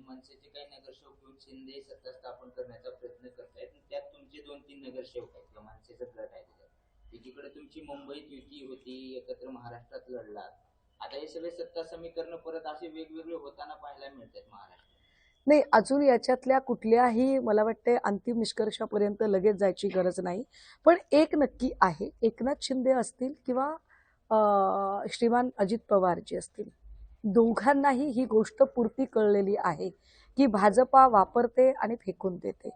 मनसेचे काही नगरसेवक घेऊन शिंदे सत्ता स्थापन करण्याचा प्रयत्न करतायत. त्यात तुमचे 2-3 नगरसेवक आहेत किंवा मनसेचा गट आहे. एकीकडे तुमची मुंबईत युती होती, एकत्र महाराष्ट्रात लढलात. आता हे सगळे सत्ता समीकरण परत असे वेगवेगळे होताना पाहायला मिळतात महाराष्ट्रात. नाही, अजून याच्यातल्या कुठल्याही मला वाटते अंतिम निष्कर्षापर्यंत लगेच जायची गरज नाही. पण एक नक्की आहे, एकनाथ शिंदे असतील किंवा श्रीमान अजित पवार जे असतील, दोघांनाही ही गोष्ट पुरती कळलेली आहे की भाजपा वापरते आणि फेकून देते.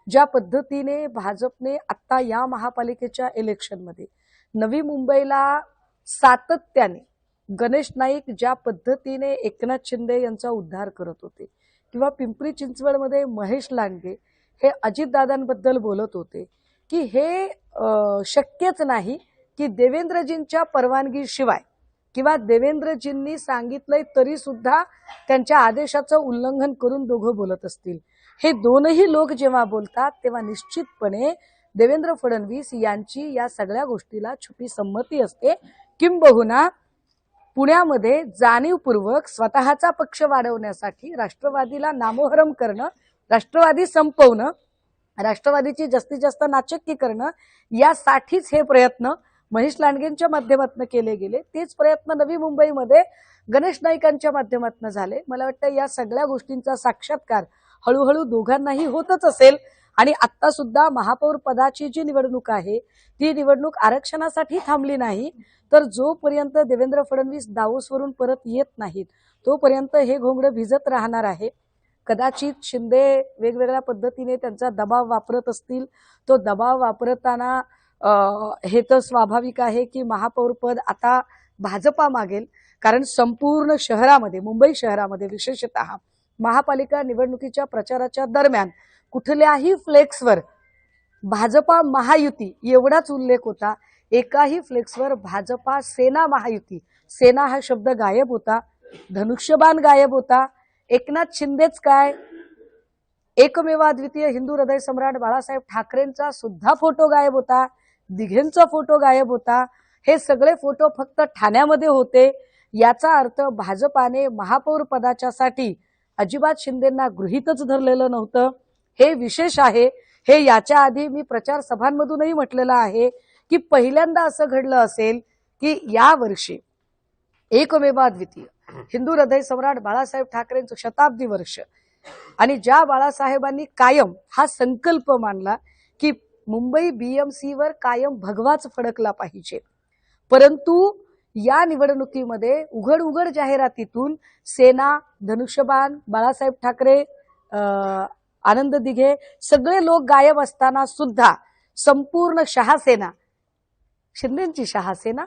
ज्या पद्धतीने भाजपने आत्ता या महापालिकेच्या इलेक्शनमध्ये नवी मुंबईला सातत्याने गणेश नाईक ज्या पद्धतीने एकनाथ शिंदे यांचा उद्धार करत होते किंवा पिंपरी चिंचवडमध्ये महेश लांडगे हे अजितदादांबद्दल बोलत होते की हे शक्यच नाही की देवेंद्रजींच्या परवानगीशिवाय किंवा देवेंद्रजींनी सांगितलंय तरी सुद्धा त्यांच्या आदेशाचं उल्लंघन करून दोघं बोलत असतील. हे दोनही लोक जेव्हा बोलतात तेव्हा निश्चितपणे देवेंद्र फडणवीस यांची या सगळ्या गोष्टीला छुपी संमती असते. किंबहुना पुण्यामध्ये जाणीवपूर्वक स्वतःचा पक्ष वाढवण्यासाठी राष्ट्रवादीला नामोहरम करणं, राष्ट्रवादी संपवणं, राष्ट्रवादीची जास्तीत जास्त नाचक्की करणं, यासाठीच हे प्रयत्न महेश लांडगेंच्या माध्यमातून केले गेले. तेच प्रयत्न नवी मुंबईमध्ये गणेश नाईकांच्या माध्यमातून झाले. मला वाटतं या सगळ्या गोष्टींचा साक्षात्कार हळूहळू दोघांनाही होतच असेल. आणि आत्ता सुद्धा महापौर पदाची जी निवडणूक आहे ती निवडणूक आरक्षणासाठी थांबली नाही, तर जोपर्यंत देवेंद्र फडणवीस दावोसवरून परत येत नाहीत तोपर्यंत हे घोंगडं भिजत राहणार आहे. कदाचित शिंदे वेगवेगळ्या पद्धतीने त्यांचा दबाव वापरत असतील. तो दबाव वापरताना हे तर स्वाभाविक आहे की महापौर पद आता भाजपा मागेल, कारण संपूर्ण शहरामध्ये, मुंबई शहरामध्ये विशेषतः महापालिका निवडणुकीच्या प्रचाराच्या दरम्यान कुठल्याही फ्लेक्सवर भाजपा महायुती एवढाच उल्लेख होता. एकाही फ्लेक्सवर भाजपा सेना महायुती, सेना हा शब्द गायब होता, धनुष्यबाण गायब होता. एकनाथ शिंदेच काय, एकमेवाद्वितीय हिंदू हृदय सम्राट बाळासाहेब ठाकरेंचा सुद्धा फोटो गायब होता, दिघेंचा फोटो गायब होता. हे सगळे फोटो फक्त ठाण्यामध्ये होते. याचा अर्थ भाजपाने महापौर पदाच्यासाठी अजिबात शिंदेंना गृहीतच धरलेलं नव्हतं. हे विशेष आहे. हे याच्या आधी मी प्रचार सभांमधूनही म्हटलेलं आहे की पहिल्यांदा असं घडलं असेल की या वर्षी एकमेवाद्वितीय हिंदू हृदय सम्राट बाळासाहेब ठाकरेंचं शताब्दी वर्ष आणि ज्या बाळासाहेबांनी कायम हा संकल्प मांडला की मुंबई बीएमसीवर कायम भगवाच फडकला पाहिजे, परंतु या निवडणुकीमध्ये उघड उघड जाहिरातीतून सेना, धनुष्यबाण, बाळासाहेब ठाकरे, आनंद दिघे सगळे लोक गायब असताना सुद्धा संपूर्ण शहासेना, शिंदेची शहासेना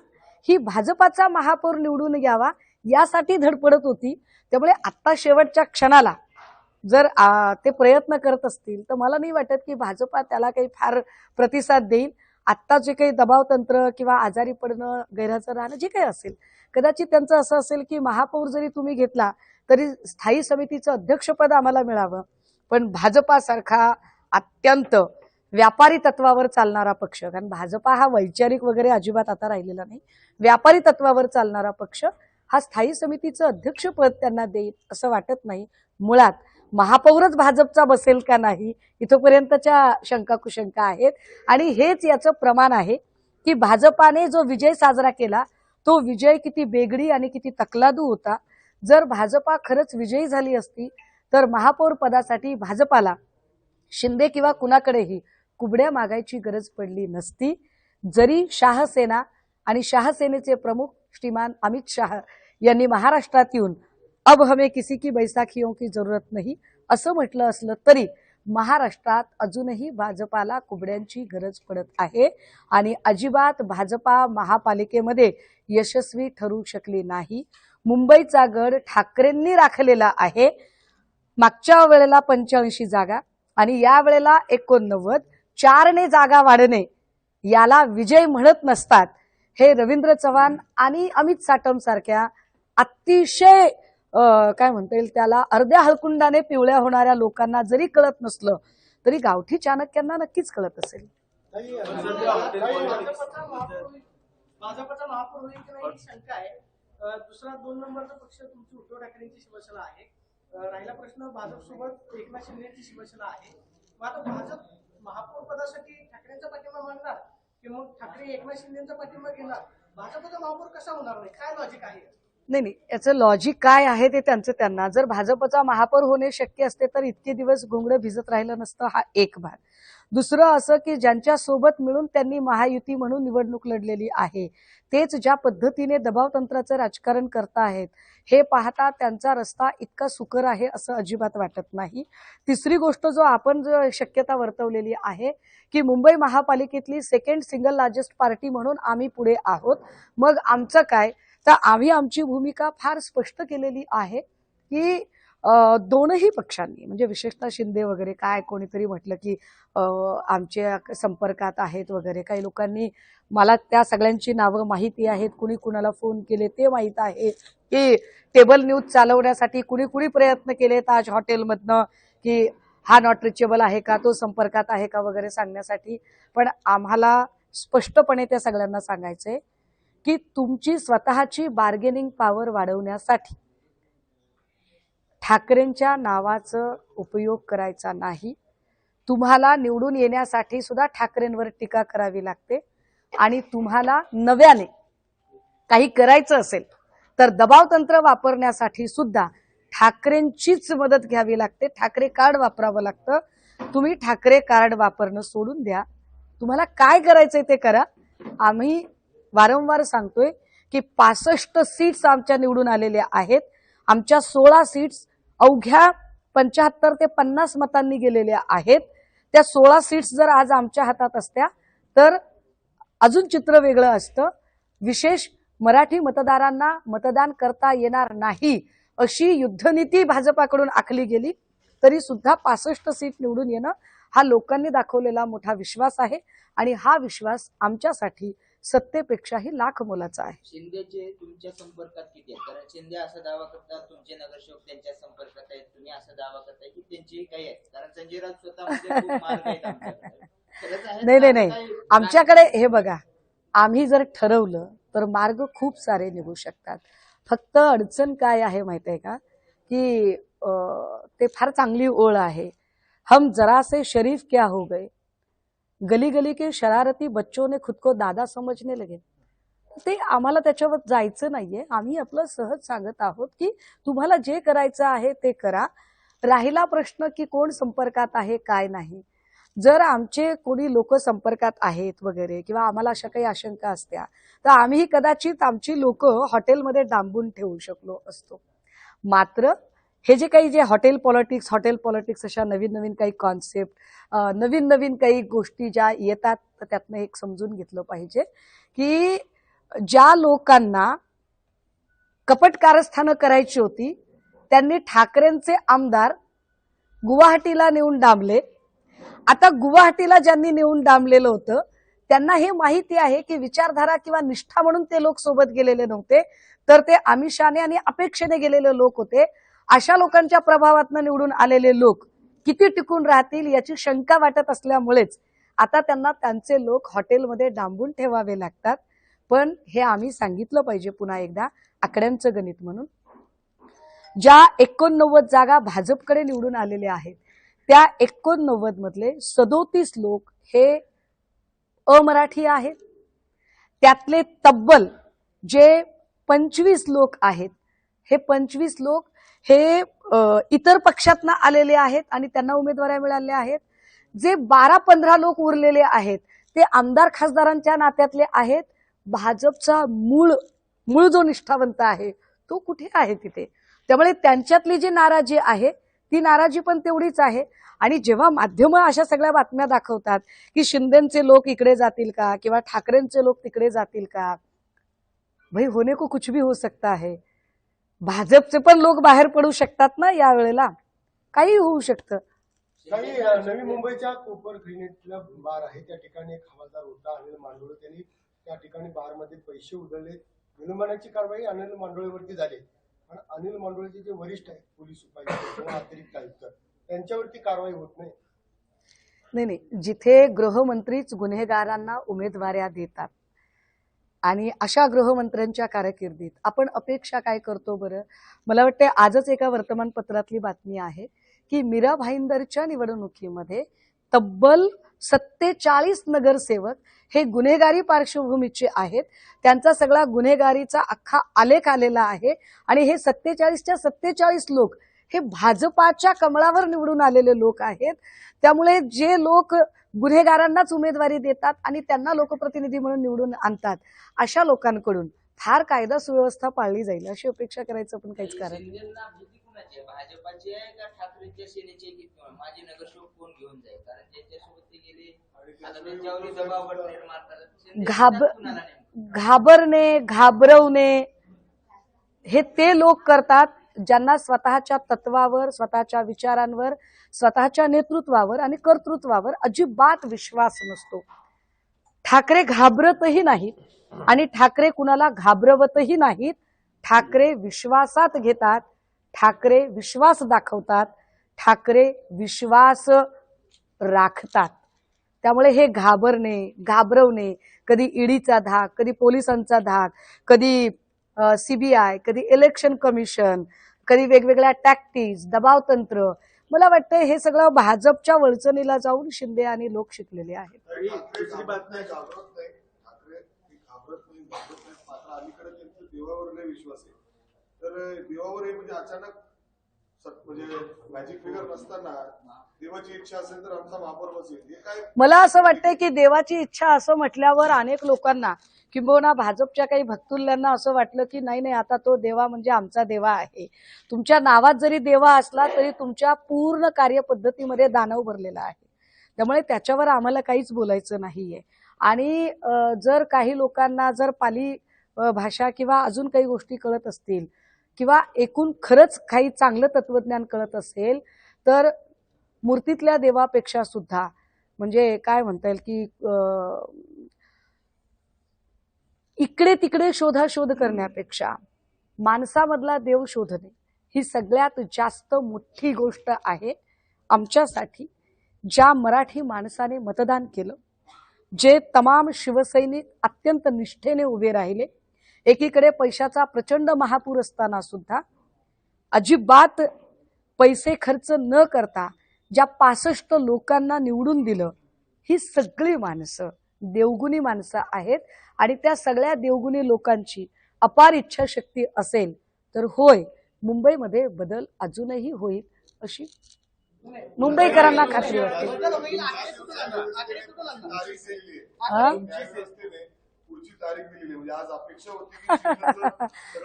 ही भाजपाचा महापौर निवडून यावा यासाठी धडपडत होती. त्यामुळे आता शेवटच्या क्षणाला जर ते प्रयत्न करत असतील तर मला नाही वाटत की भाजपा त्याला काही फार प्रतिसाद देईल. आत्ता जे काही दबाव तंत्र किंवा आजारी पडणं, गैरहजर राहणं जे काही असेल, कदाचित त्यांचं असं असेल की महापौर जरी तुम्ही घेतला तरी स्थायी समितीचं अध्यक्षपद आम्हाला मिळावं. पण भाजपासारखा अत्यंत व्यापारी तत्वावर चालणारा पक्ष, कारण भाजपा हा वैचारिक वगैरे अजिबात आता राहिलेला नाही, व्यापारी तत्वावर चालणारा पक्ष हा स्थायी समितीचं अध्यक्षपद त्यांना देईल असं वाटत नाही. मुळात महापौरच भाजपचा बसेल का नाही इथपर्यंतच्या शंका कुशंका आहेत. आणि हेच याचं प्रमाण आहे की भाजपाने जो विजय साजरा केला तो विजय किती बेगडी आणि किती तकलादू होता. जर भाजपा खरंच विजयी झाली असती तर महापौर पदासाठी भाजपाला शिंदे किंवा कुणाकडेही कुबड्या मागायची गरज पडली नसती. जरी शहासेना आणि शहासेनेचे प्रमुख श्रीमान अमित शाह यांनी महाराष्ट्रात येऊन अब हमें किसी की बैसाखियों की जरूरत नहीं असं म्हटलं असलं तरी महाराष्ट्रात अजूनही भाजपाला कुबड्यांची गरज पडत आहे आणि अजिबात भाजपा महापालिकेमध्ये यशस्वी ठरू शकली नाही. मुंबईचा गड ठाकरेंनी राखलेला आहे. मागच्या वेळेला 85 जागा आणि या वेळेला 89, 4ने जागा वाढणे याला विजय म्हणत नसतात. हे रवींद्र चव्हाण आणि अमित साटम सारख्या अतिशय काय म्हणता येईल त्याला अर्ध्या हळकुंडाने पिवळ्या होणाऱ्या लोकांना जरी कळत नसलं तरी गावठी चाणक्यांना नक्कीच कळत असेल. भाजपचा महापौर होईल की नाही शंका आहे. दुसरा 2 नंबरचा पक्ष तुमची उद्धव ठाकरेंची शिवसेना आहे. राहिला प्रश्न भाजपसोबत एकनाथ शिंदेची शिवसेना आहे. मग आता भाजप महापौर पदासाठी ठाकरेंचा पाठिंबा मागणार की मग ठाकरे एकनाथ शिंदेचा पाठिंबा घेणार? भाजपचा महापौर कसा होणार नाही? काय लॉजिक आहे? नाही, याचं लॉजिक काय आहे ते त्यांना. जर भाजपचा महापौर होणे शक्य असते तर इतके दिवस घोंगडं भिजत राहिलं नसतं, हा एक भाग. दुसरं असं की ज्यांच्या सोबत मिळून त्यांनी महायुती म्हणून निवडणूक लढलेली आहे तेच ज्या पद्धतीने दबाव तंत्राचं राजकारण करताहेत हे पाहता त्यांचा रस्ता इतका सुकर आहे असं अजिबात वाटत नाही. तिसरी गोष्ट जो आपण जो शक्यता वर्तवलेली आहे की मुंबई महापालिकेतली सेकंड सिंगल लार्जेस्ट पार्टी म्हणून आम्ही पुढे आहोत, मग आमचं काय? तर आम्ही आमची भूमिका फार स्पष्ट केलेली आहे की दोनही पक्षांनी म्हणजे विशेषतः शिंदे वगैरे काय कोणीतरी म्हटलं की आमच्या संपर्कात आहेत वगैरे, काही लोकांनी मला त्या सगळ्यांची नावं माहिती आहेत, कुणी कुणाला फोन केले ते माहीत आहे की टेबल न्यूज चालवण्यासाठी कुणी प्रयत्न केले ताज हॉटेलमधनं की हा नॉट रिचेबल आहे का, तो संपर्कात आहे का वगैरे सांगण्यासाठी. पण आम्हाला स्पष्टपणे त्या सगळ्यांना सांगायचंय की तुमची स्वतःची बार्गेनिंग पॉवर वाढवण्यासाठी ठाकरेंच्या नावाचा उपयोग करायचा नाही. तुम्हाला निवडून येण्यासाठी सुद्धा ठाकरेंवर टीका करावी लागते आणि तुम्हाला नव्याने काही करायचं असेल तर दबाव तंत्र वापरण्यासाठी सुद्धा ठाकरेंचीच मदत घ्यावी लागते. ठाकरे कार्ड वापरावं लागतं. तुम्ही ठाकरे कार्ड वापरणं सोडून द्या. तुम्हाला काय करायचंय ते करा. आम्ही वारंवार सांगतोय की 65 सीट्स आमच्या निवडून आलेल्या आहेत. आमच्या 16 सीट्स अवघ्या 75 ते 50 मतांनी गेलेल्या आहेत. त्या 16 सीट्स जर आज आमच्या हातात असत्या तर अजून चित्र वेगळं असतं. विशेष मराठी मतदारांना मतदान करता येणार नाही अशी युद्धनीती भाजपाकडून आखली गेली तरी सुद्धा 65 सीट निवडून येणं हा लोकांनी दाखवलेला मोठा विश्वास आहे आणि हा विश्वास आमच्यासाठी सत्तेपेक्षाही लाख मोलाचा आहे. शिंदेचे तुमच्या संपर्कात किती आहेत? कारण शिंदे असा दावा करतात तुमचे नगरसेवक त्यांच्या संपर्कात आहेत, तुम्ही असा दावा करताय की त्यांचे काही आहेत, कारण संजय राऊत स्वतः म्हणजे खूप मार्ग आहेत आमच्याकडे. खरंच आहे? नाही. आमच्याकडे हे बघा, आम्ही जर ठरवलं तर मार्ग खूप सारे निघू शकतात. फक्त अडचण काय आहे माहिती आहे का की ते फार चांगली ओळ आहे, हम जरा से शरीफ क्या हो गए, गली गली के शरारती बच्चों ने खुद को दादा समजने लगे. ते आम्हाला त्याच्यावर जायचं नाहीये. आम्ही आपलं सहज सांगत आहोत की तुम्हाला जे करायचं आहे ते करा. राहिला प्रश्न की कोण संपर्कात आहे काय नाही, जर आमचे कोणी लोक संपर्कात आहेत वगैरे किंवा आम्हाला अशा काही आशंका असत्या तर आम्ही कदाचित आमची लोक हॉटेलमध्ये डांबून ठेवू शकलो असतो. मात्र हे जे काही जे हॉटेल पॉलिटिक्स अशा नवीन काही कॉन्सेप्ट, नवीन काही गोष्टी ज्या येतात तर त्यातनं एक समजून घेतलं पाहिजे की ज्या लोकांना कपट कारस्थानं करायची होती त्यांनी ठाकरेंचे आमदार गुवाहाटीला नेऊन डांबले. आता गुवाहाटीला ज्यांनी नेऊन डांबलेलं होतं त्यांना हे माहिती आहे की विचारधारा किंवा निष्ठा म्हणून ते लोक सोबत गेलेले नव्हते, तर ते आमिषाने आणि अपेक्षेने गेलेले लोक होते. अशा लोकांच्या प्रभावातनं निवडून आलेले लोक किती टिकून राहतील याची शंका वाटत असल्यामुळेच आता त्यांना त्यांचे लोक हॉटेलमध्ये डांबून ठेवावे लागतात. पण हे आम्ही सांगितलं पाहिजे पुन्हा एकदा आकड्यांचं गणित म्हणून. ज्या 89 जागा भाजपकडे निवडून आलेल्या आहेत त्या 89 मधले 37 लोक हे अमराठी आहेत. त्यातले तब्बल जे 25 लोक आहेत हे 25 लोक हे इतर पक्षातनं आलेले आहेत आणि त्यांना उमेदवारी मिळाल्या आहेत. जे 12-15 लोक उरलेले आहेत ते आमदार खासदारांच्या नात्यातले आहेत. भाजपचा मूळ जो निष्ठावंत आहे तो कुठे आहे तिथे. त्यामुळे त्यांच्यातली जी नाराजी आहे ती नाराजी पण तेवढीच आहे. आणि जेव्हा माध्यमं अशा सगळ्या बातम्या दाखवतात की शिंदेचे लोक इकडे जातील का किंवा ठाकरेंचे लोक तिकडे जातील का, भाई होने को कुछ भी हो सकता है. भाजपचे पण लोक बाहेर पडू शकतात ना यावेळेला, काही होऊ शकतं. काही नवी मुंबईच्या कोपर ग्रीनेटला बार आहे त्या ठिकाणी एक हवालदार होता अनिल मांडोळे, त्यांनी त्या ठिकाणी बारमध्ये पैसे उधळले. निलंबनाची कारवाई अनिल मांडोळेवरती झाली. पण अनिल मांडोळेचे जे वरिष्ठ आहेत पोलीस उपायुक्त किंवा अतिरिक्त आयुक्त त्यांच्यावरती कारवाई होत नाही. नाही, जिथे गृहमंत्रीच गुन्हेगारांना उमेदवाऱ्या देतात आणि अशा गृहमंत्र्यांच्या कारकिर्दीत आपण अपेक्षा काय करतो बरं? मला वाटते आजच एका वर्तमानपत्रातली बातमी आहे की मीरा भाईंदरच्या निवडणुकीमध्ये तब्बल 47 नगरसेवक हे गुन्हेगारी पार्श्वभूमीचे आहेत. त्यांचा सगळा गुन्हेगारीचा अख्खा आलेख आलेला आहे आणि हे 47च्या 47 लोक हे भाजपाच्या कमळावर निवडून आलेले लोक आहेत. त्यामुळे जे लोक गुन्हेगारांनाच उमेदवारी देतात आणि त्यांना लोकप्रतिनिधी म्हणून निवडून आणतात, अशा लोकांकडून फार कायदा सुव्यवस्था पाळली जाईल अशी अपेक्षा करायचं पण काहीच कारण नाही. शिंदेंना भीती कुणाची आहे? भाजपाची आहे का ठाकरेंच्या सेनेची आहे की माझे नगरसेवक कोण घेऊन जाईल? कारण त्यांच्यासोबत ते गेले, आता त्यांच्यावरही दबाव निर्माण करतात. कुणाला नाही? घाबरणे, घाबरवणे हे ते लोक करतात ज्यांना स्वतःच्या तत्वावर, स्वतःच्या विचारांवर, स्वतःच्या नेतृत्वावर आणि कर्तृत्वावर अजिबात विश्वास नसतो. ठाकरे घाबरतही नाहीत आणि ठाकरे कुणाला घाबरवतही नाहीत. ठाकरे विश्वासात घेतात, ठाकरे विश्वास दाखवतात, ठाकरे विश्वास राखतात. त्यामुळे हे घाबरणे, घाबरवणे, कधी ईडीचा धाक, कधी पोलिसांचा धाक, कधी सीबीआय, कधी इलेक्शन कमिशन, कधी वेगवेगळ्या टॅक्टिक्स, दबावतंत्र, मला वाटतं हे सगळं भाजपच्या वळचणीला जाऊन शिंदे आणि लोक शिकलेले आहेत. दुसरी बातमी घाबरत नाही, ठाकरे घाबरत नाही, मात्र अलीकडे त्यांचा देवावर लय विश्वास आहे. तर देवावर म्हणजे अचानक म्हणजे मॅजिक फिगर नसताना देवाची इच्छा असेल तर आमचा महापौर बसेल, हे काय? मला असं वाटतंय की देवाची इच्छा असं म्हटल्यावर अनेक लोकांना किंबहुना भाजपच्या काही भक्तुल्यांना असं वाटलं की नाही आता तो देवा म्हणजे आमचा देवा आहे. तुमच्या नावात जरी देवा असला तरी तुमच्या पूर्ण कार्यपद्धतीमध्ये दानव भरलेला आहे. त्यामुळे त्याच्यावर आम्हाला काहीच बोलायचं नाहीये. आणि जर काही लोकांना जर पाली भाषा किंवा अजून काही गोष्टी कळत असतील किंवा एकूण खरंच काही चांगलं तत्वज्ञान कळत असेल तर मूर्तीतल्या देवापेक्षा सुद्धा म्हणजे काय म्हणता येईल की इकडे तिकडे शोधाशोध करण्यापेक्षा माणसामधला देव शोधणे ही सगळ्यात जास्त मोठी गोष्ट आहे आमच्यासाठी. ज्या मराठी माणसाने मतदान केलं, जे तमाम शिवसैनिक अत्यंत निष्ठेने उभे राहिले, एकीकडे पैशाचा प्रचंड महापूर असताना सुद्धा अजिबात पैसे खर्च न करता ज्या 65 लोकांना निवडून दिलं, ही सगळी माणसं देवगुणी माणसं आहेत. आणि त्या सगळ्या देवगुणी लोकांची अपार इच्छाशक्ती असेल तर होय, मुंबईमध्ये बदल अजूनही होईल अशी मुंबईकरांना खात्री वाटते.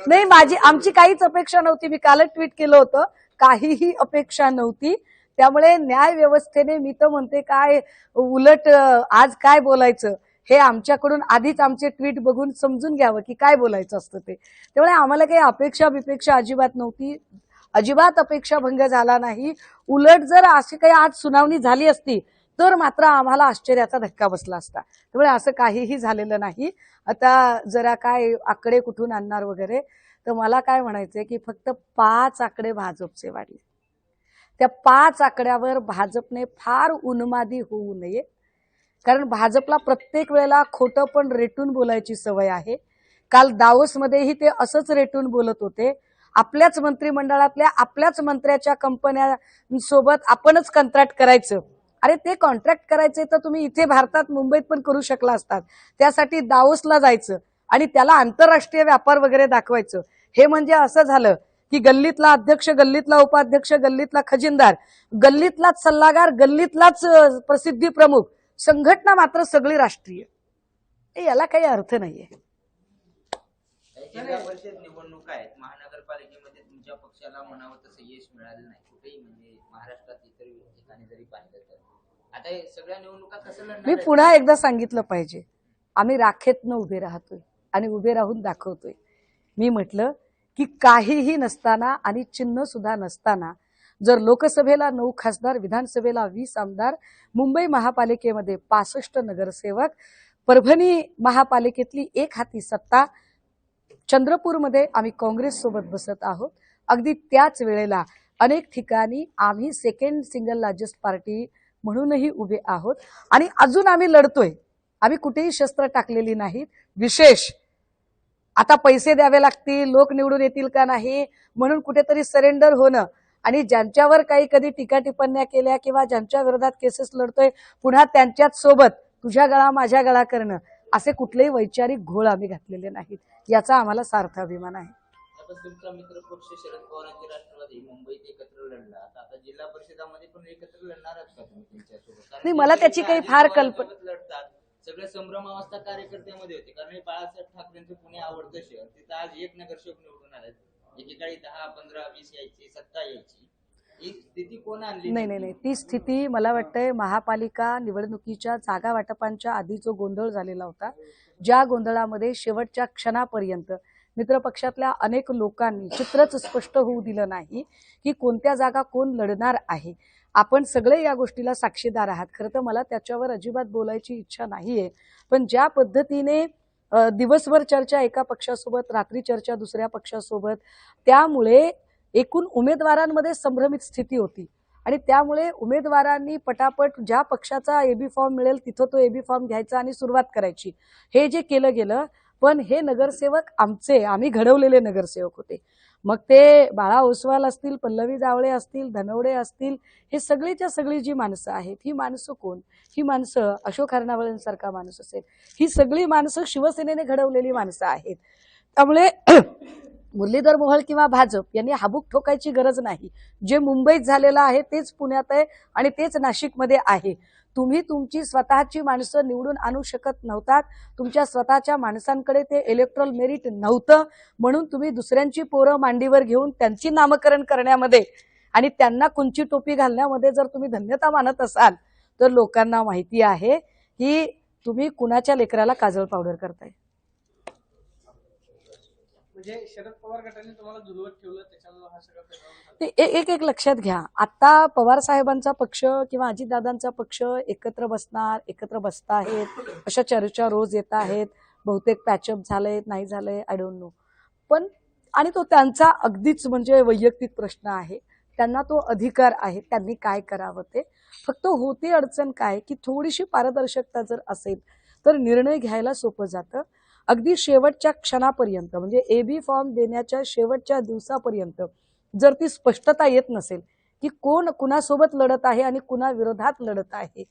नाही, आमची काहीच अपेक्षा नव्हती. मी कालच ट्विट केलं होतं, काहीही अपेक्षा नव्हती. त्यामुळे न्याय व्यवस्थेने मी तर म्हणते काय उलट आज काय बोलायचं हे आमच्याकडून आधीच आमचे ट्विट बघून समजून घ्यावं की काय बोलायचं असतं ते. त्यामुळे आम्हाला काही अपेक्षा अजिबात नव्हती. अजिबात अपेक्षाभंग झाला नाही. उलट जर अशी काही आज सुनावणी झाली असती तर मात्र आम्हाला आश्चर्याचा धक्का बसला असता. त्यामुळे असं काहीही झालेलं नाही. आता जरा काय आकडे कुठून आणणार वगैरे, तर मला काय म्हणायचंय की फक्त 5 आकडे भाजपचे वाढले. त्या 5 आकड्यावर भाजपने फार उन्मादी होऊ नये, कारण भाजपला प्रत्येक वेळेला खोटं पण रेटून बोलायची सवय आहे. काल दावोसमध्येही ते असंच रेटून बोलत होते. आपल्याच मंत्रिमंडळातल्या आपल्याच मंत्र्याच्या कंपन्यांसोबत आपणच कंत्राट करायचं. अरे ते कॉन्ट्रॅक्ट करायचे तर तुम्ही इथे भारतात मुंबईत पण करू शकला असतात. त्यासाठी दावोसला जायचं आणि त्याला आंतरराष्ट्रीय व्यापार वगैरे दाखवायचं. हे म्हणजे असं झालं की गल्लीतला अध्यक्ष, गल्लीतला उपाध्यक्ष, गल्लीतला खजिनदार, गल्लीतलाच सल्लागार, गल्लीतलाच प्रसिद्धी प्रमुख, संघटना मात्र सगळी राष्ट्रीय. याला काही अर्थ नाहीये. जिल्हा परिषद निवडणुका आहेत, महानगरपालिकेमध्ये तुमच्या पक्षाला म्हणावं तसं यश मिळालं नाही कुठेही, म्हणजे महाराष्ट्रात इतर ठिकाणी जरी पाहिलं तर. आता हे सगळ्या निवडणुका कसं लढणार? मी पुन्हा एकदा सांगितलं पाहिजे, आम्ही राखेतनं उभे राहतोय आणि उभे राहून दाखवतोय. मी म्हटलं की काहीही नसताना आणि चिन्ह सुद्धा नसताना जर लोकसभेला 9 खासदार, विधानसभेला 20 आमदार, मुंबई महापालिकेमध्ये 65 नगरसेवक, परभणी महापालिकेतली 1 हाती सत्ता, चंद्रपूरमध्ये आम्ही काँग्रेस सोबत बसत आहोत, अगदी त्याच वेळेला अनेक ठिकाणी आम्ही सेकंड सिंगल लार्जेस्ट पार्टी म्हणूनही उभे आहोत आणि अजून आम्ही लढतोय. आम्ही कुठेही शस्त्र टाकलेली नाहीत. विशेष आता पैसे द्यावे लागतील, लोक निवडून येतील का नाही म्हणून कुठेतरी सरेंडर होणं आणि ज्यांच्यावर काही कधी टीका टिप्पण्या केल्या किंवा ज्यांच्या विरोधात केसेस लढतोय पुन्हा त्यांच्याच सोबत तुझ्या गळा माझ्या गळा करणं असे कुठलेही वैचारिक घोळ आम्ही घातलेले नाहीत, याचा आम्हाला सार्थ अभिमान आहे. आता तुमचा मित्र पक्ष शरद पवारांचे राष्ट्रवादी मुंबईत एकत्र लढला, आता जिल्हा परिषदामध्ये पण एकत्र लढणार आहात का तुम्ही त्यांच्यासोबत? कारण नाही, मला त्याची काही फार कल्पना लढतात सगळे संभ्रमावस्था कार्यकर्त्यामध्ये होते, कारण हे बाळासाहेब ठाकरेंचं पुणे आवडतं शहर, तिथं आज एक नगरसेवक निवडून आले, एकेकाळी 10, 15, 20 यायची, सत्ता यायची, ही स्थिती कोण आणली? नाही, ती स्थिती मला वाटतंय महापालिका निवडणुकीच्या जागा वाटपांच्या आधी जो गोंधळ झालेला होता, ज्या गोंधळामध्ये शेवटच्या क्षणापर्यंत मित्रपक्षातल्या अनेक लोकांनी चित्रच स्पष्ट होऊ दिलं नाही की कोणत्या जागा कोण लढणार आहे. आपण सगळे या गोष्टीला साक्षीदार आहात. खरं तर मला त्याच्यावर अजिबात बोलायची इच्छा नाहीये, पण ज्या पद्धतीने दिवसभर चर्चा एका पक्षासोबत, रात्री चर्चा दुसऱ्या पक्षासोबत, त्यामुळे एकूण उमेदवारांमध्ये संभ्रमित स्थिती होती आणि त्यामुळे उमेदवारांनी पटापट ज्या पक्षाचा एबी फॉर्म मिळेल तिथं तो एबी फॉर्म घ्यायचा आणि सुरुवात करायची, हे जे केलं गेलं. पण हे नगरसेवक आम्ही घडवलेले नगरसेवक होते. मग ते बाळा ओसवाल असतील, पल्लवी जावळे असतील, धनवडे असतील, हे सगळीच्या सगळी जी माणसं आहेत, ही माणसं कोण? ही माणसं अशोक हरणावळेंसारखा माणूस असेल, ही सगळी माणसं शिवसेनेने घडवलेली माणसं आहेत. त्यामुळे मुरलीधर मोहोळ किंवा भाजप यांनी हाबूक ठोकायची गरज नाही. जे मुंबईत झालेलं आहे तेच पुण्यात आहे आणि तेच नाशिकमध्ये आहे. तुम्ही तुमची स्वतःची माणसं निवडून आणू शकत नव्हतात, तुमच्या स्वतःच्या माणसांकडे ते इलेक्ट्रल मेरिट नव्हतं, म्हणून तुम्ही दुसऱ्यांची पोरं मांडीवर घेऊन त्यांची नामकरण करण्यामध्ये आणि त्यांना कुंची टोपी घालण्यामध्ये जर तुम्ही धन्यता मानत असाल तर लोकांना माहिती आहे की तुम्ही कुणाच्या लेकराला काजळ पावडर करताय. म्हणजे शरद पवार गटाने तुम्हाला जुलवत ठेवलं, त्याच्यामुळे हा सगळा परिणाम झाला. ते एक लक्षात घ्या, आता पवार साहेबांचा पक्ष किंवा अजितदादांचा पक्ष एकत्र बसणार, एकत्र बसताहेत, अशा चर्चा रोज येत आहेत. बहुतेक पॅचअप झालंय नाही झालंय आय डोंट नो, पण आणि तो त्यांचा अगदीच म्हणजे वैयक्तिक प्रश्न आहे, त्यांना तो अधिकार आहे, त्यांनी काय करावं ते. फक्त होती अडचण काय की थोडीशी पारदर्शकता जर असेल तर निर्णय घ्यायला सोपं जातं. अगदी शेवटच्या क्षणापर्यंत म्हणजे एबी फॉर्म देण्याच्या शेवटच्या दिवसापर्यंत जर ती स्पष्टता येत नसेल की कोण कुणासोबत लढत आहे आणि कुणा विरोधात लढत आहे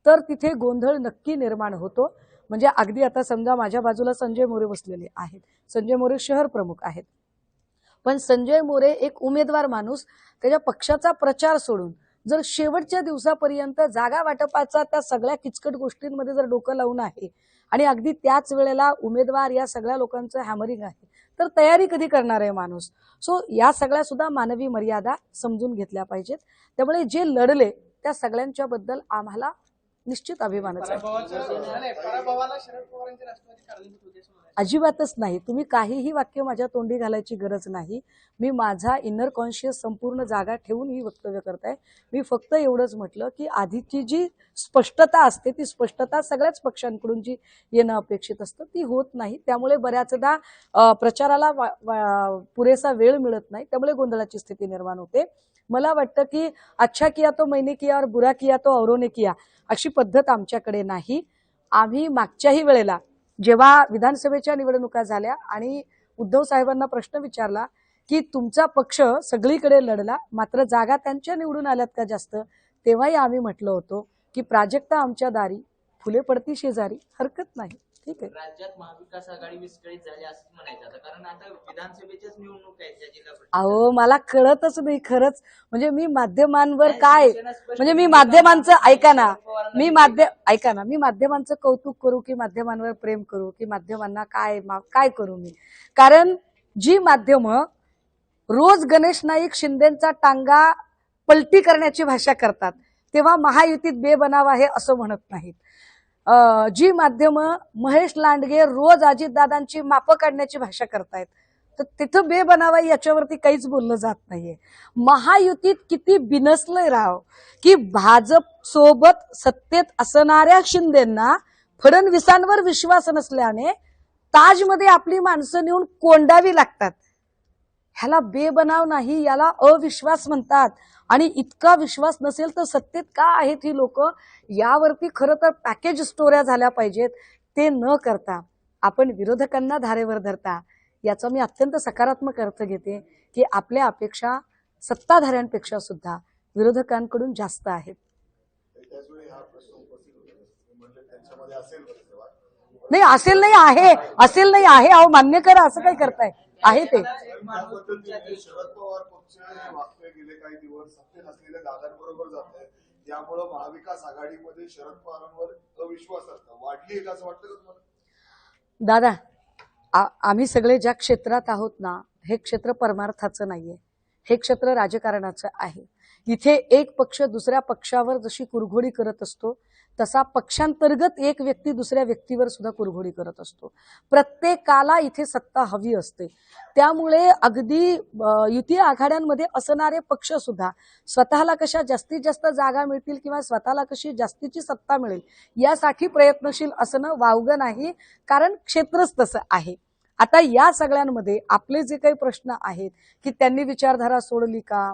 तर तिथे गोंधळ नक्की निर्माण होतो. म्हणजे अगदी आता समजा माझ्या बाजूला संजय मोरे बसलेले आहेत, संजय मोरे शहर प्रमुख आहेत, पण संजय मोरे एक उमेदवार माणूस त्याच्या पक्षाचा प्रचार सोडून जर शेवटच्या दिवसापर्यंत जागा वाटपाचा त्या सगळ्या किचकट गोष्टींमध्ये जर डोकं लावून आहे आणि अगदी त्याच वेळेला उमेदवार या सगळ्या लोकांचं हॅमरिंग आहे तर तयारी कधी करणार आहे माणूस. सो या सगळ्या सुद्धा मानवी मर्यादा समजून घेतल्या पाहिजेत. त्यामुळे जे लढले त्या सगळ्यांच्या बद्दल आम्हाला निश्चित अभिमानच आहे. पराभवाला शरद पवारांचे राष्ट्रवादी कारणीभूत होते असं म्हणायचं? अजिबातच नाही. तुम्ही काहीही वाक्य माझ्या तोंडी घालायची गरज नाही. मी माझा इनर कॉन्शियस संपूर्ण जागा ठेवून ही वक्तव्य करताय. मी फक्त एवढंच म्हटलं की आधीची जी स्पष्टता असते ती स्पष्टता सगळ्याच पक्षांकडून जी येणं अपेक्षित असतं ती होत नाही. त्यामुळे बऱ्याचदा प्रचाराला पुरेसा वेळ मिळत नाही, त्यामुळे गोंधळाची स्थिती निर्माण होते. मला वाटतं की अच्छा किया तो मैंने किया और बुरा किया तो औरों ने किया अशी पद्धत आमच्याकडे नाही. आम्ही मागच्याही वेळेला जेव्हा विधानसभेच्या निवडणुका झाल्या आणि उद्धव साहेबांना प्रश्न विचारला की तुमचा पक्ष सगळीकडे लढला मात्र जागा त्यांच्या निवडून आल्यात का जास्त, तेव्हाही आम्ही म्हटलं होतो की प्राजक्ता आमच्या दारी फुले पडती शेजारी, हरकत नाही, ठीक आहे. राज्यात महाविकास आघाडी विस्कळीत झाली असं म्हणायचं आता, कारण आता विधानसभेच्याच निवडणूक आहेत त्या जिल्हा परिषद. अहो मला कळतच नाही खरंच. म्हणजे मी माध्यमांवर काय म्हणजे मी माध्यमांचं ऐका ना, मी माध्यमांचं कौतुक करू की माध्यमांवर प्रेम करू की माध्यमांना काय करू मी. कारण जी माध्यमं रोज गणेश नाईक शिंदेचा टांगा पलटी करण्याची भाषा करतात तेव्हा महायुतीत बेबनाव आहे असं म्हणत नाहीत. जी माध्यमं महेश लांडगे रोज अजितदादांची मापं काढण्याची भाषा करतायत तर तिथं बेबनाव आहे याच्यावरती काहीच बोललं जात नाहीये. महायुतीत किती बिनसलंय राव की भाजप सोबत सत्तेत असणाऱ्या शिंदेंना फडणवीसांवर विश्वास नसल्याने ताजमध्ये आपली माणसं नेऊन कोंडावी लागतात. ह्याला बेबनाव नाही, याला अविश्वास म्हणतात. आणि इतका विश्वास नसेल तर सत्तेत का आहेत ही लोक, यावरती खरं तर पॅकेज स्टोऱ्या झाल्या पाहिजेत. ते न करता आपण विरोधकांना धारेवर धरता याचा मी अत्यंत सकारात्मक अर्थ घेते की आपल्या अपेक्षा सत्ताधाऱ्यांपेक्षा सुद्धा विरोधकांकडून जास्त आहेत. त्याचवेळी हा प्रश्न उपस्थित होता म्हणजे त्यांच्यामध्ये असेल बरं तेव्हा. नाही असेल नाही आहे, असेल नाही आहे, अहो मान्य करा, असं काय करताय, आहे ते. त्या पद्धतीने शरद पवार पक्ष वागतोय गेले काही दिवस सत्तेत असलेल्या दादांबरोबर जात आहे. त्यामुळं महाविकास आघाडीमध्ये शरद पवारांवर अविश्वास वाढली आहे असं वाटतं का तुम्हाला? दादा, आम्ही सगळे ज्या क्षेत्रात आहोत ना, हे क्षेत्र परमार्थाचं नाहीये, हे क्षेत्र राजकारणाचं आहे. इथे एक पक्ष दुसऱ्या पक्षावर जशी कुरघोडी करत असतो तसा पक्षांतर्गत एक व्यक्ती दुसऱ्या व्यक्तीवर सुद्धा कुरघोडी करत असतो. प्रत्येकाला इथे सत्ता हवी असते. त्यामुळे अगदी युती आघाड्यांमध्ये असणारे पक्ष सुद्धा स्वतःला कशा जास्तीत जास्त जागा मिळतील किंवा स्वतःला कशी जास्तीची सत्ता मिळेल यासाठी प्रयत्नशील असणं वावगं नाही, कारण क्षेत्रच तसं आहे. आता या सगळ्यांमध्ये आपले जे काही प्रश्न आहेत की त्यांनी विचारधारा सोडली का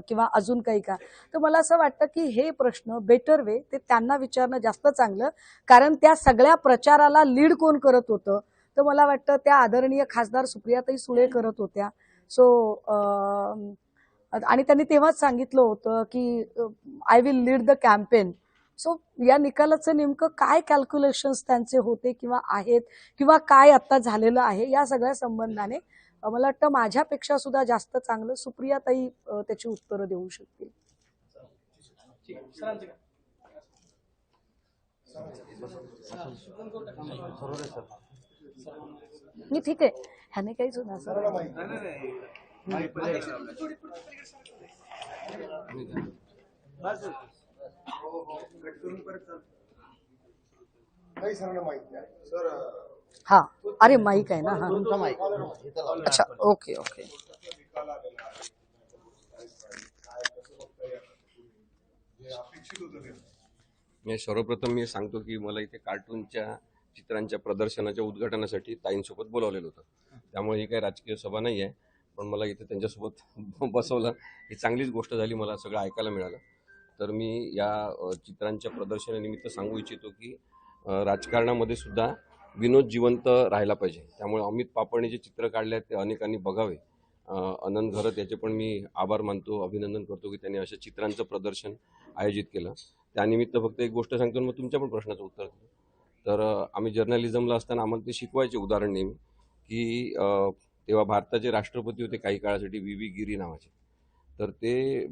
किंवा अजून काही का, तर मला असं वाटतं की हे प्रश्न बेटर वे ते त्यांना विचारणं जास्त चांगलं, कारण त्या सगळ्या प्रचाराला लीड कोण करत होतं, तर मला वाटतं त्या आदरणीय खासदार सुप्रियाताई सुळे करत होत्या. सो आणि त्यांनी तेव्हाच सांगितलं होतं की I will lead the campaign. So या निकालाचं नेमकं काय कॅल्क्युलेशन्स त्यांचे होते किंवा आहेत किंवा काय आता झालेलं आहे या सगळ्या संबंधाने मला वाटतं माझ्यापेक्षा सुद्धा जास्त चांगलं सुप्रियाताई त्याची उत्तरं देऊ शकतील. मी ठीक आहे, ह्याने काहीच होणार सर. काही सरांना माहित नाही सर हा, अरे माईक आहे ना. हा, अच्छा, ओके ओके. निकाल आलेला आहे काय कसं बघताय जे अपेक्षित होतं ते? मी सर्वप्रथम मी सांगतो की मला इथे कार्टूनच्या चित्रांच्या प्रदर्शनाच्या उद्घाटनासाठी ताईंसोबत बोलावलेलं होतं. त्यामुळे ही काही राजकीय सभा नाही आहे, पण मला इथे त्यांच्यासोबत बसवलं ही चांगलीच गोष्ट झाली, मला सगळं ऐकायला मिळालं. तर मी या चित्रांच्या प्रदर्शनानिमित्त सांगू इच्छितो की राजकारणामध्ये सुद्धा विनोद जिवंत राहायला पाहिजे. त्यामुळे अमित पापडने जे चित्र काढले आहेत ते अनेकांनी बघावे. अनंत घरत याचे पण मी आभार मानतो, अभिनंदन करतो की त्यांनी अशा चित्रांचं प्रदर्शन आयोजित केलं. त्यानिमित्त फक्त एक गोष्ट सांगतो, मग तुमच्या पण प्रश्नाचं उत्तर देतो. तर आम्ही जर्नलिझमला असताना आम्हाला ते शिकवायचे उदाहरण नेहमी की तेव्हा भारताचे राष्ट्रपती होते काही काळासाठी व्ही गिरी नावाचे. तर ते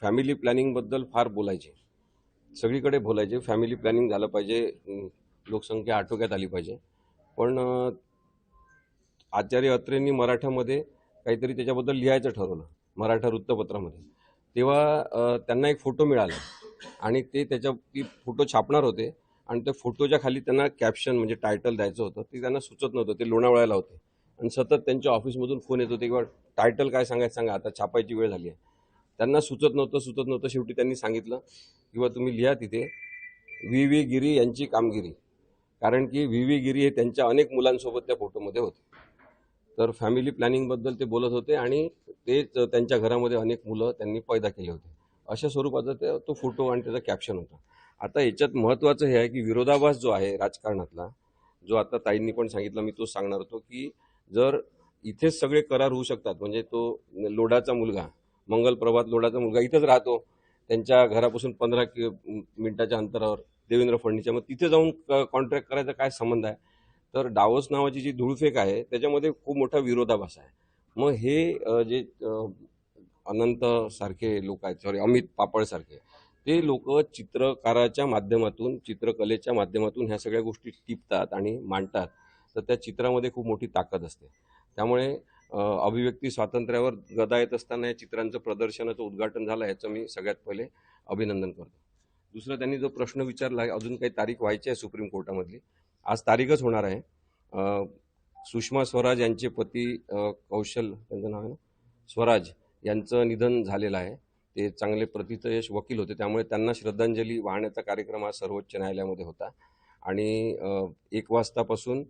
फॅमिली प्लॅनिंगबद्दल फार बोलायचे, सगळीकडे बोलायचे फॅमिली प्लॅनिंग झालं पाहिजे, लोकसंख्या आटोक्यात आली पाहिजे. पण आचार्य अत्रेंनी मराठामध्ये काहीतरी त्याच्याबद्दल लिहायचं ठरवलं मराठा वृत्तपत्रामध्ये. तेव्हा त्यांना एक फोटो मिळाला आणि ते ती फोटो छापणार होते आणि त्या फोटोच्या खाली त्यांना कॅप्शन म्हणजे टायटल द्यायचं होतं. ते त्यांना सुचत नव्हतं. ते लोणावळ्याला होते आणि सतत त्यांच्या ऑफिसमधून फोन येत होते किंवा टायटल काय सांगायचं सांगा, आता छापायची वेळ झाली आहे. त्यांना सुचत नव्हतं. शेवटी त्यांनी सांगितलं किंवा तुम्ही लिहा तिथे व्ही गिरी यांची कामगिरी, कारण की व्ही गिरी हे त्यांच्या अनेक मुलांसोबत त्या फोटोमध्ये होते. तर फॅमिली प्लॅनिंगबद्दल ते बोलत होते आणि तेच त्यांच्या घरामध्ये अनेक मुलं त्यांनी पैदा केले होते. अशा स्वरूपाचा तो फोटो आणि त्याचं कॅप्शन होता. आता याच्यात महत्त्वाचं हे आहे की विरोधाभास जो आहे राजकारणातला, जो आता ताईंनी पण सांगितलं, मी तो सांगणार होतो की जर इथेच सगळे करार होऊ शकतात, म्हणजे तो लोढाचा मुलगा मंगल प्रभात लोढाचा मुलगा इथंच राहतो त्यांच्या घरापासून 15 मिनिटाच्या अंतरावर देवेंद्र फडणवीसच्या, मग तिथे जाऊन कॉन्ट्रॅक्ट करायचा काय संबंध आहे? तर डावस नावाची जी धूळफेक आहे त्याच्यामध्ये खूप मोठा विरोधाभास आहे. मग हे जे अनंत सारखे लोक आहेत, अमित पापड सारखे, ते लोक चित्रकाराच्या माध्यमातून चित्रकलेच्या माध्यमातून ह्या सगळ्या गोष्टी टिपतात आणि मांडतात. तर त्या चित्रामध्ये खूप मोठी ताकद असते. त्यामुळे अभिव्यक्ती स्वातंत्र्यावर गदा येत असताना या चित्रांचं प्रदर्शनाचं उद्घाटन झालं, याचं मी सगळ्यात पहिले अभिनंदन करतो. दुसरं, त्यांनी जो प्रश्न विचारला आहे अजून काही तारीख व्हायची आहे सुप्रीम कोर्टामधली, आज तारीखच होणार आहे. सुषमा स्वराज यांचे पती कौशल, त्यांचं नाव आहे ना, स्वराज, यांचं निधन झालेलं आहे. ते चांगले प्रतितयश वकील होते, त्यामुळे त्यांना श्रद्धांजली वाहण्याचा कार्यक्रम आज सर्वोच्च न्यायालयामध्ये होता. आणि 1 वाजतापासून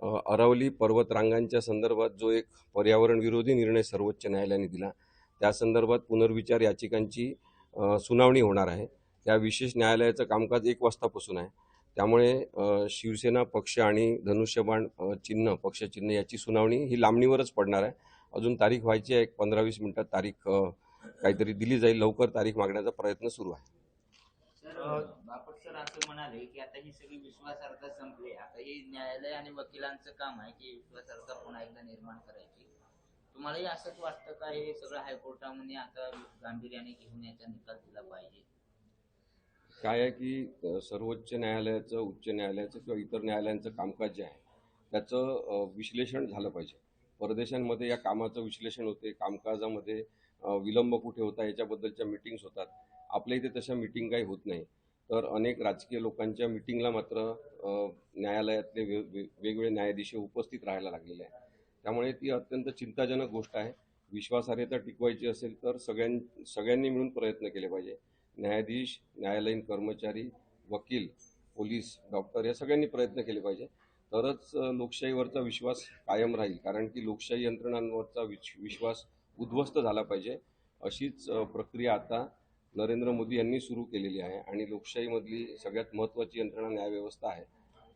अरावली पर्वतरांगांच्या संदर्भात जो एक पर्यावरण विरोधी निर्णय सर्वोच्च न्यायालयाने दिला, त्या संदर्भात पुनर्विचार याचिकांची सुनावणी होणार आहे. त्या विशेष न्यायालयाचं कामकाज 1 वाजतापासून आहे. त्यामुळे शिवसेना पक्ष आणि धनुष्यबाण चिन्ह पक्षचिन्ह याची सुनावणी ही लांबणीवरच पडणार आहे. अजून तारीख व्हायची आहे. 15-20 मिनिटात तारीख काहीतरी दिली जाईल. लवकर तारीख मागण्याचा प्रयत्न सुरू आहे. सर बापट सर असं म्हणाले की आता ही सगळी विश्वासार्हता संपली, आता हे न्यायालय आणि वकिलांचं काम आहे की विश्वासार्हता पुन्हा एकदा निर्माण करायची. तुम्हालाही असंच वाटतं का हे सगळं हायकोर्टामध्ये आता गांभीर्याने घेऊन याचा निकाल दिला पाहिजे? काय आहे की सर्वोच्च न्यायालयाचं, उच्च न्यायालयाचं किंवा इतर न्यायालयांचं कामकाज जे आहे त्याचं विश्लेषण झालं पाहिजे. परदेशांमध्ये या कामाचं विश्लेषण होते, कामकाजामध्ये विलंब कुठे होता याच्याबद्दलच्या मीटिंग्स होतात. आपल्या इथे तशा मीटिंग काही होत नाही. तर अनेक राजकीय लोकांच्या मीटिंगला मात्र न्यायालयातले वेगवेगळे न्यायाधीश उपस्थित राहायला लागलेले आहे. त्यामुळे ती अत्यंत चिंताजनक गोष्ट आहे. विश्वासार्हता टिकवायची असेल तर सगळ्यांनी मिळून प्रयत्न केले पाहिजे. न्यायाधीश, न्यायालयीन कर्मचारी, वकील, पोलीस, डॉक्टर या सगळ्यांनी प्रयत्न केले पाहिजे. तरच लोकशाहीवरचा विश्वास कायम राहील. कारण की लोकशाही यंत्रणांवरचा विश्वास उद्ध्वस्त झाला पाहिजे. अशीच प्रक्रिया आता नरेंद्र मोदी यांनी सुरू केलेली आहे आणि लोकशाहीमधली सगळ्यात महत्त्वाची यंत्रणा न्यायव्यवस्था आहे.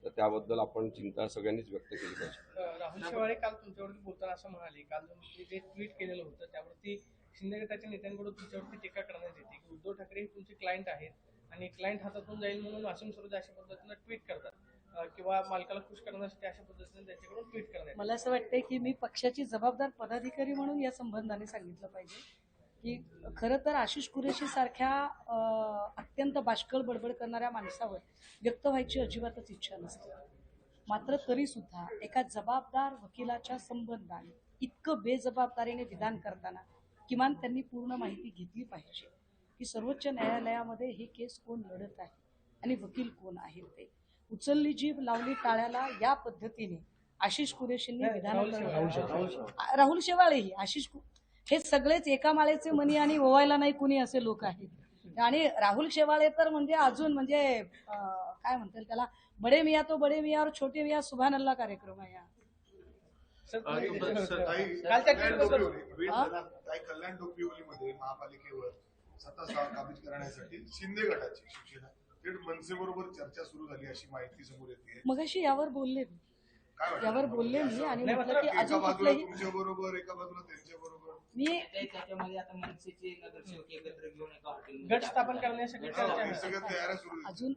तर त्याबद्दल आपण चिंता सगळ्यांनीच व्यक्त केली पाहिजे. राहुल शेवाळे काल तुमच्यावरती बोलताना असं म्हणाले, काल तुम्ही जे ट्विट केलेलं होतं त्यावरती शिंदे गटाच्या नेत्यांकडून तुमच्यावरती टीका करण्यात येते की उद्धव ठाकरे हे तुमचे क्लायंट आहेत आणि क्लायंट हातातून जाईल म्हणून वाशिम सरोदे अशा पद्धतीनं ट्विट करतात किंवा मालकाला खुश करण्यासाठी अशा पद्धतीने त्यांच्याकडून ट्विट करण्यात. मला असं वाटतंय की मी पक्षाची जबाबदार पदाधिकारी म्हणून या संबंधाने सांगितलं पाहिजे की खरं तर आशिष कुरेशी सारख्या अत्यंत बाष्कळ बडबड करणाऱ्या माणसावर व्यक्त व्हायची अजिबातच इच्छा नसते. मात्र तरी सुद्धा एका जबाबदार वकिलाच्या संबंधाने इतकं बेजबाबदारीने विधान करताना किमान त्यांनी पूर्ण माहिती घेतली पाहिजे की सर्वोच्च न्यायालयामध्ये हे केस कोण लढत आहे आणि वकील कोण आहेत. ते उचलली जीभ लावली टाळ्याला या पद्धतीने आशिष कुरेशींनी विधान राहुल शेवाळेही हे सगळेच एका माळेचे मनी आणि ओवायला नाही कुणी असे लोक आहेत. आणि राहुल शेवाळे तर म्हणजे अजून म्हणजे काय म्हणतात त्याला, बडे मिया तो बडे मिया और छोटे मिया सुभान अल्लाह कार्यक्रम आहे. कल्याण डोंबिवलीमध्ये महापालिकेवर सत्ता स्थापित करण्यासाठी शिंदे गटाची शिवसेना थेट मनसेबरोबर चर्चा सुरू झाली अशी माहिती समोर येते. मगाशी यावर बोलले मी आणि म्हटलं की एका अजून बाजूला कुठलंही तुमच्या बरोबर, एका बाजूला त्यांच्या बरोबर. मी त्याच्यामध्ये आता मनसेचे नगरसेवक एकत्र घेऊन एका हॉटेल गट स्थापन करण्यासाठी सगळ्यात तयारी सुरू झाली.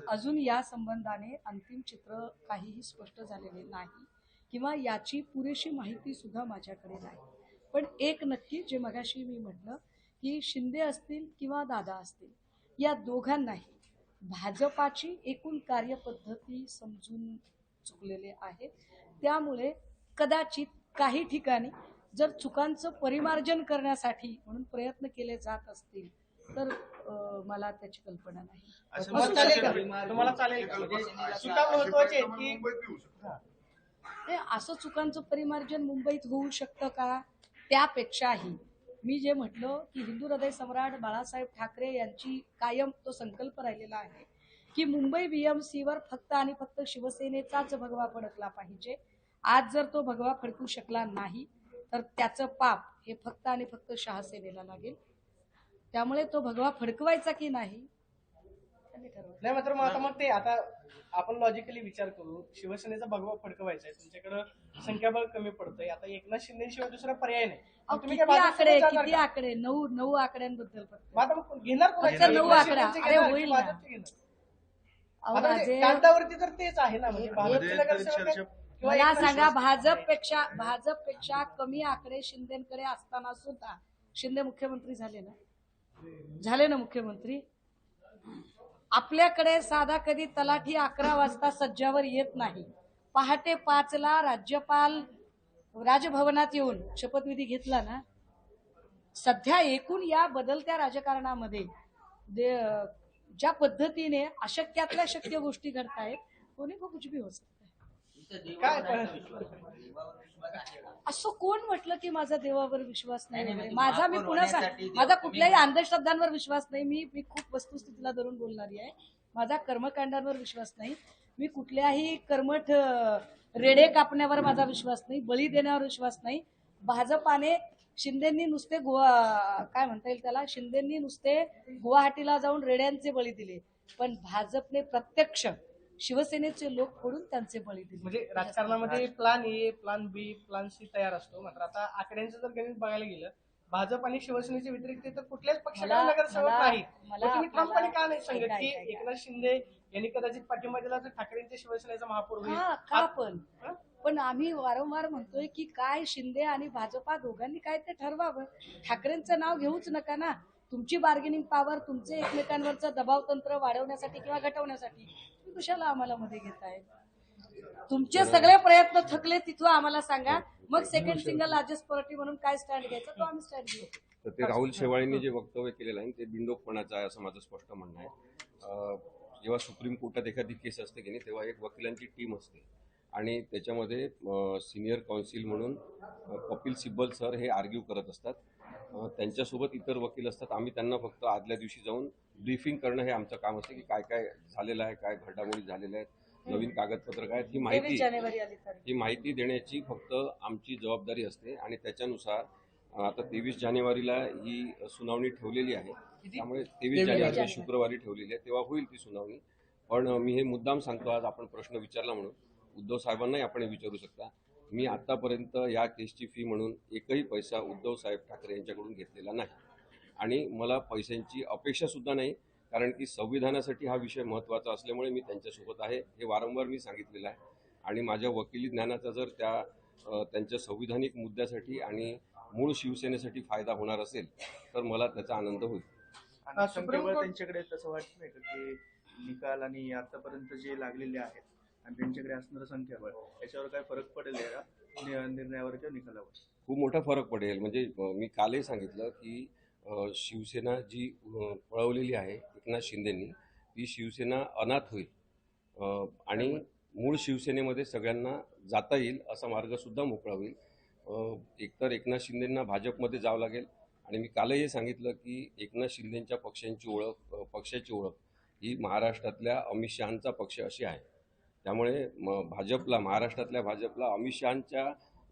अजून या संबंधाने अंतिम चित्र काहीही स्पष्ट झालेले नाही किंवा याची पुरेशी माहिती सुद्धा माझ्याकडे नाही. पण एक नक्की जे मगाशी मी म्हटलं की शिंदे असतील किंवा दादा असतील या दोघांनाही भाजपाची एकूण कार्यपद्धती समजून चुकलेले आहे. त्यामुळे कदाचित काही ठिकाणी जर चुकांचं परिमार्जन करण्यासाठी म्हणून प्रयत्न केले जात असतील तर मला त्याची कल्पना नाही. तुम्हाला चालेल का? म्हणजे चुका महत्वाच्या आहेत की मुंबईत बी होऊ शकतं. ते असं चुकांचं परिमार्जन मुंबईत होऊ शकतं का? त्यापेक्षाही मी जे म्हटलं की हिंदू हृदय सम्राट बाळासाहेब ठाकरे यांची कायम तो संकल्प राहिलेला आहे की मुंबई बीएमसीवर फक्त आणि फक्त शिवसेनेचाच भगवा फडकला पाहिजे. आज जर तो भगवा फडकू शकला नाही तर त्याचं पाप हे फक्त आणि फक्त शहासेनेला लागेल. त्यामुळे तो भगवा फडकवायचा की नाही नाही. मात्र मग आता मग ते आता आपण लॉजिकली विचार करू, शिवसेनेचा भगवा फडकवायचा आहे, तुमच्याकडं संख्याबळ कमी पडतंय, आता एकनाथ शिंदेशिवाय दुसरा पर्याय नाही. किती आकडे 9 आकड्यांबद्दल घेणार फक्त 9 आकडा अरे होईल ना. कागदावरती तर तेच आहे ना. म्हणजे मला सांगा भाजपपेक्षा कमी आकडे शिंदेकडे असताना सुद्धा शिंदे मुख्यमंत्री झाले ना मुख्यमंत्री. आपल्याकडे साधा कधी तलाठी 11 वाजता सज्जावर येत नाही. पहाटे 5ला राज्यपाल राजभवनात येऊन शपथविधी घेतला ना. सध्या एकूण या बदलत्या राजकारणामध्ये ज्या पद्धतीने अशक्यातल्या शक्य गोष्टी घडतायत कोणी को कुछ भी हो सकता असं कोण म्हटलं की माझा देवावर विश्वास नाही. माझा कुठल्याही अंधश्रद्धांवर विश्वास नाही. मी खूप वस्तुस्थितीला धरून बोलणारी आहे. माझा कर्मकांडांवर विश्वास नाही. मी कुठल्याही कर्मठ रेडे कापण्यावर माझा विश्वास नाही. बळी देण्यावर विश्वास नाही. भाजपाने शिंदेंनी नुसते काय म्हणता येईल त्याला, शिंदेंनी नुसते गुवाहाटीला जाऊन रेड्यांचे बळी दिले, पण भाजपने प्रत्यक्ष शिवसेनेचे लोक फोडून त्यांचे बळी दिले. म्हणजे राजकारणामध्ये plan A, plan B, plan C तयार असतो. मात्र आता आकड्यांचं जर गणित बघायला गेलं, भाजप आणि शिवसेनेच्या व्यतिरिक्त तर कुठल्याच पक्षाला मला- नगरसेवक मला- नाही. मला- मग तुम्ही ठामपणे का नाही ऐका- सांगत की ऐका- ऐका. एकनाथ शिंदे यांनी कदाचित पाठिंबा दिला तर ठाकरेंच्या शिवसेनेचा महापौर होईल? हा का पण आम्ही वारंवार म्हणतोय की काय शिंदे आणि भाजपा दोघांनी काय ते ठरवावं. ठाकरेंचं नाव घेऊच नका ना. तुमची बार्गेनिंग पॉवर, तुमचे एकमेकांवरचं दबाव तंत्र वाढवण्यासाठी किंवा घटवण्यासाठी तुम्ही कशाला आम्हाला मध्ये घेताय. तुमचे सगळे प्रयत्न थकले तिथं आम्हाला सांगा, मग सेकंड सिंगल लार्जेस्ट पार्टी म्हणून काय स्टँड घ्यायचा तो आम्ही स्टँड घेऊ. तर ते राहुल शेवाळेंनी जे वक्तव्य केलेलं आहे ते बिनडोकपणाचं आहे असं माझं स्पष्ट म्हणणं आहे. जेव्हा सुप्रीम कोर्टात एखादी केस असते की नाही तेव्हा एक वकिलांची टीम असते आणि त्याच्यामध्ये सिनियर काउन्सिल म्हणून कपिल सिब्बल सर हे आर्ग्यू करत असतात. त्यांच्यासोबत इतर वकील असतात. आम्ही त्यांना फक्त आदल्या दिवशी जाऊन ब्रीफिंग करणं हे आमचं काम असतं की काय काय झालेलं आहे, काय घडामोडी झालेल्या आहेत, नवीन कागदपत्र काय, ही 23 जानेवारी आली तारीख. ही माहिती देण्याची फक्त आमची जबाबदारी असते आणि त्याच्यानुसार आता 23 जानेवारीला ही सुनावणी ठेवलेली आहे. त्यामुळे 23 जानेवारी शुक्रवारी ठेवलेली आहे, तेव्हा होईल ती सुनावणी. पण मी हे मुद्दाम सांगतो, आज आपण प्रश्न विचारला म्हणून उद्धव साहेबांनाही आपण विचारू शकता. मी आतापर्यंत या केसची फी म्हणून एकही पैसा उद्धव साहेब ठाकरे यांच्याकडून घेतलेला नाही आणि मला पैशांची अपेक्षा सुद्धा नाही, कारण की संविधानासाठी हा विषय महत्त्वाचा असल्यामुळे मी त्यांच्यासोबत आहे, हे वारंवार मी सांगितलेलं आहे. आणि माझ्या वकिली ज्ञानाचा जर त्यांच्या संविधानिक मुद्द्यासाठी आणि मूळ शिवसेनेसाठी फायदा होणार असेल तर मला त्याचा आनंद होईल. आणि संख्याबळ त्यांच्याकडे तसं वाटत नाही का की निकाल आणि आतापर्यंत जे लागलेले आहेत आणि त्यांच्याकडे असणारं संख्याबळ याच्यावर काय फरक पडेल का निर्णयावर किंवा निकालावर? खूप मोठा फरक पडेल. म्हणजे मी कालही सांगितलं की शिवसेना जी पळवलेली आहे एकनाथ शिंदेंनी, ती शिवसेना अनाथ होईल आणि मूळ शिवसेनेमध्ये सगळ्यांना जाता येईल असा मार्गसुद्धा मोकळा होईल. एकतर एकनाथ शिंदेंना भाजपमध्ये जावं लागेल आणि मी कालही सांगितलं की एकनाथ शिंदेंच्या पक्षाची ओळख ही महाराष्ट्रातल्या अमित शहांचा पक्ष अशी आहे. त्यामुळे महाराष्ट्रातल्या भाजपला अमित शहांच्या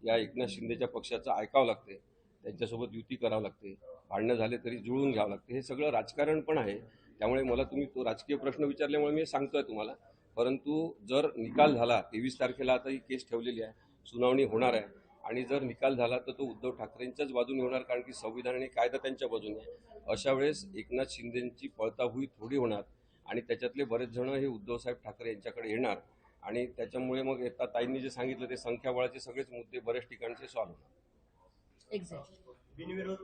या एकनाथ शिंदेच्या पक्षाचं ऐकावं लागते, त्यांच्यासोबत युती करावं लागते, भांडणं झाले तरी जुळून घ्यावं लागते. हे सगळं राजकारण पण आहे. त्यामुळे मला तुम्ही तो राजकीय प्रश्न विचारल्यामुळे मी सांगतोय तुम्हाला. परंतु जर निकाल झाला 23 तारखेला, आता ही केस ठेवलेली आहे, सुनावणी होणार आहे आणि जर निकाल झाला तर तो उद्धव ठाकरेंच्याच बाजूने होणार, कारण की संविधान आणि कायदा त्यांच्या बाजूने आहे. अशा वेळेस एकनाथ शिंदेंची पळताभुई थोडी होणार आणि त्याच्यातले बरेच जण हे उद्धव साहेब ठाकरे यांच्याकडे येणार आणि त्याच्यामुळे मग आता ताईंनी जे सांगितलं ते संख्याबळाचे सगळेच मुद्दे बऱ्याच ठिकाणचे सॉल्व्ह होणार. एक्झॅक्टली. बिनविरोध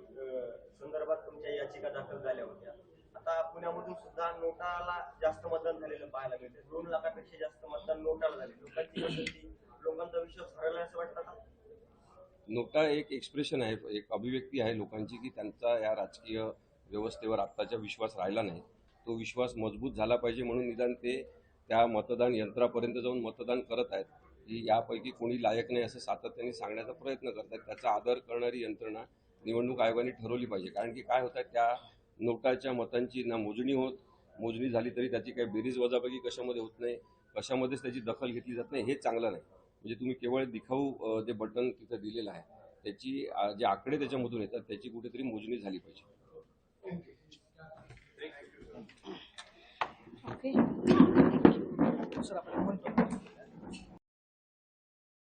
संदर्भात तुमच्या याचिका दाखल झाल्या होत्या. आता पुण्यामधून सुद्धा नोटाला जास्त मतदान झालेलं पाहायला मिळते. 2 लाखापेक्षा जास्त मतदान नोटाला झाले. लोकांची पसंती, लोकांचा विश्वास हरला असं वाटतं का? नोटा एक एक्सप्रेशन आहे, एक अभिव्यक्ती आहे लोकांची की त्यांचा या राजकीय व्यवस्थेवर आत्ताचा विश्वास राहिला नाही. तो विश्वास मजबूत झाला पाहिजे म्हणून निदान ते त्या मतदान यंत्रापर्यंत जाऊन मतदान करत आहेत की यापैकी कोणी लायक नाही असं सातत्याने सांगण्याचा प्रयत्न करत आहेत. त्याचा आदर करणारी यंत्रणा निवडणूक आयोगाने ठरवली पाहिजे. कारण की काय होतं, त्या नोटाच्या मतांची ना मोजणी झाली तरी त्याची काही बेरीज वजाबाकी कशामध्ये होत नाही, कशामध्येच त्याची दखल घेतली जात नाही, हे चांगलं नाही. म्हणजे तुम्ही केवळ दिखाऊ जे बटन तिथं दिलेलं आहे त्याची जे आकडे त्याच्यामधून येतात त्याची कुठेतरी मोजणी झाली पाहिजे. ओके. सर आपण म्हणतो